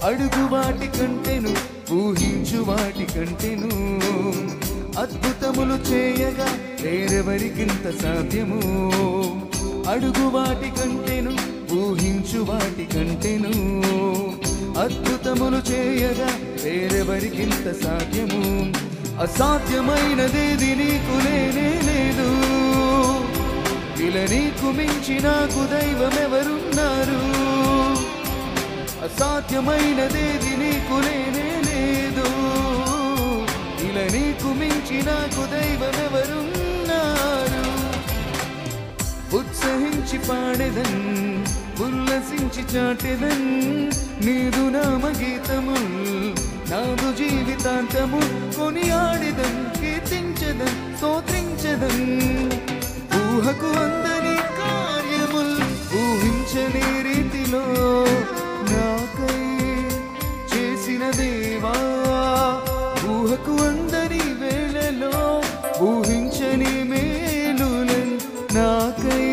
అడుగు వాటి కంటెను ఊహించు వాటి కంటెను అద్భుతములు చేయగా వేరెవరికింత సాధ్యము అడుగు వాటి కంటెను ఊహించు వాటి కంటెను అద్భుతములు చేయగా వేరెవరికింత సాధ్యము అసాధ్యమైనదేది నీకు లేనే లేదు ఇలా నీకు మించి నాకు దైవమెవరున్నారు అసాధ్యమైనదేది నీకు లేనే లేదు ఇలా నీకు మించి నాకు దైవమెవరున్నారు ఉత్సహించి పాడెదన్ ఉల్లసించి చాటెదన్ నీదు నామ గీతముల్ నాదు జీవితాంతము కొనియాడెదన్ కీర్తించెదన్ స్తోత్రించెదన్ ఊహకు అందని కార్యముల్ ఊహించని రీతిలో నాకై చేసిన దేవా ఊహకు అందని వేళలో ఊహించని మేలులన్ నాకై